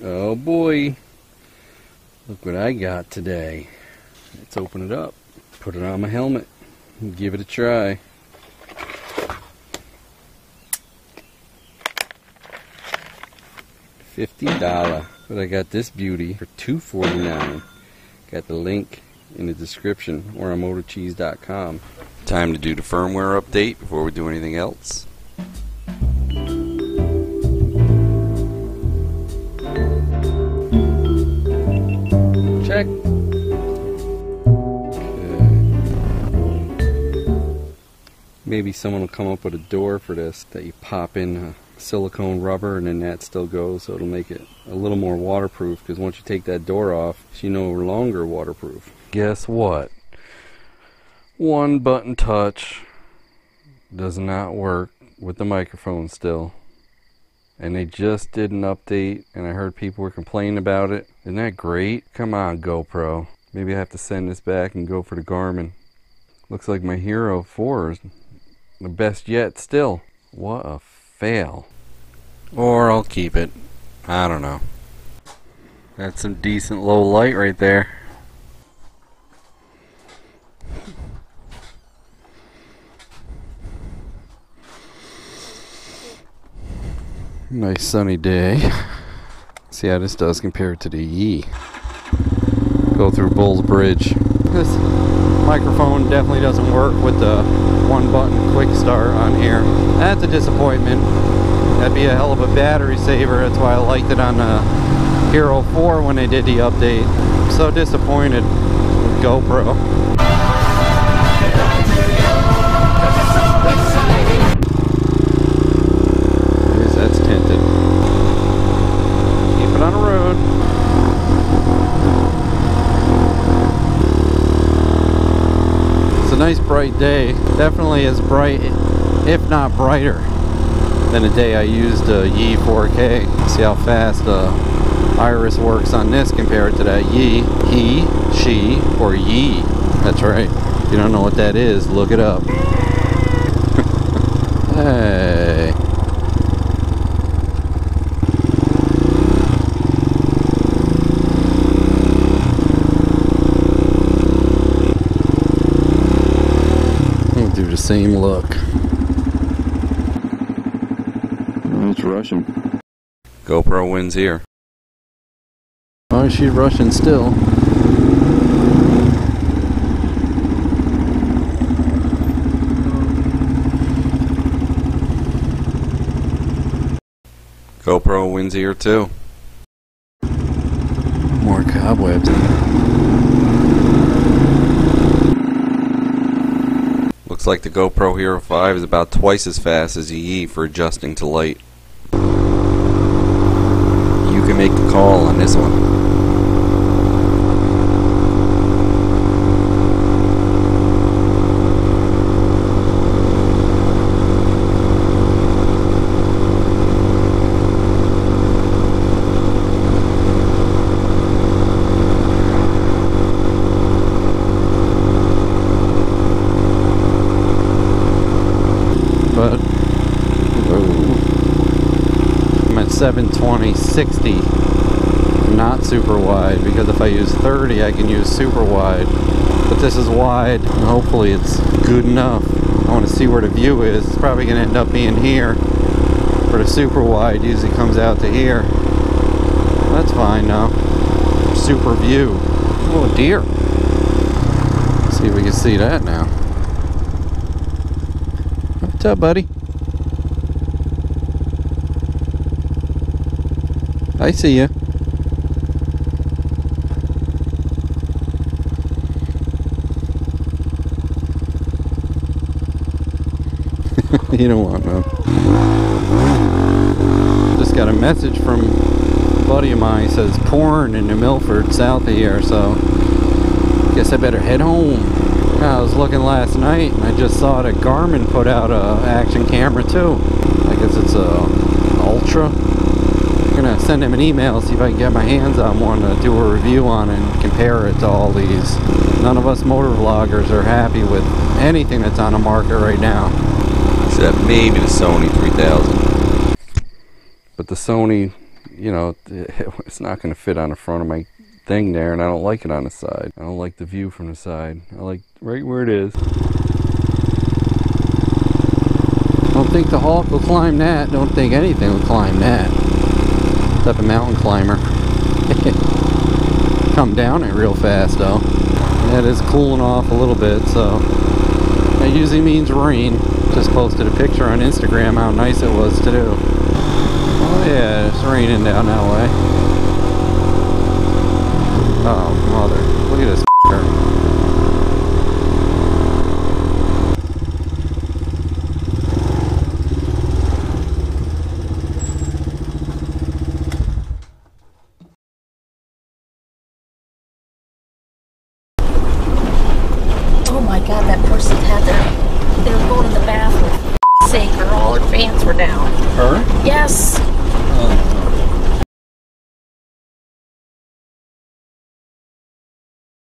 Oh boy, look what I got today. Let's open it up, put it on my helmet, and give it a try. $50, but I got this beauty for $2.49. Got the link in the description or on MotoCheez.com. Time to do the firmware update before we do anything else. Check. Okay. Maybe someone will come up with a door for this that you pop in silicone rubber and then that still goes, so it'll make it a little more waterproof, because once you take that door off, it's no longer waterproof. Guess what? One button touch does not work with the microphone still. And they just did an update and I heard people were complaining about it. Isn't that great? Come on, GoPro. Maybe I have to send this back and go for the Garmin. Looks like my Hero4 is the best yet still. What a fail. Or I'll keep it. I don't know. That's some decent low light right there. Nice sunny day. See how this does compared to the Yee. Go through Bull's Bridge. This microphone definitely doesn't work with the one button quick start on here. That's a disappointment. That'd be a hell of a battery saver. That's why I liked it on the Hero4 when they did the update. I'm so disappointed with GoPro. Yes, that's tinted. Keep it on the road. It's a nice bright day. Definitely as bright, if not brighter, than the day I used the Yee 4K. See how fast the iris works on this compared to that Yee. He, she, or Yee. That's right. If you don't know what that is, look it up. Hey. I'll do the same look. It's Russian. GoPro wins here. Oh, she's Russian still. GoPro wins here too. More cobwebs. Looks like the GoPro Hero 5 is about twice as fast as the Yee for adjusting to light. You can make the call on this one. But I'm at 720 60, not super wide, because if I use 30 I can use super wide, but this is wide and hopefully it's good enough. I want to see where the view is. It's probably going to end up being here, for the super wide usually comes out to here. That's fine now. Super view. Oh, a deer. Let's see if we can see that now. What's up, buddy? I see you. You don't want no. Just got a message from a buddy of mine. He says pouring in New Milford, south of here, so guess I better head home. I was looking last night and I just saw that Garmin put out a action camera too. I guess it's a Ultra. I'm gonna send him an email, see if I can get my hands on one to do a review on it and compare it to all these. None of us motovloggers are happy with anything that's on the market right now. Except maybe the Sony 3000. But the Sony you know, it's not going to fit on the front of my thing there, and I don't like it on the side. I don't like the view from the side. I like right where it is. Don't think the HawK will climb that. Don't think anything will climb that. Type of mountain climber. Come down it real fast though. That is cooling off a little bit, so that usually means rain. Just posted a picture on Instagram how nice it was to do. Oh yeah, it's raining down that way. Oh mother, look at this.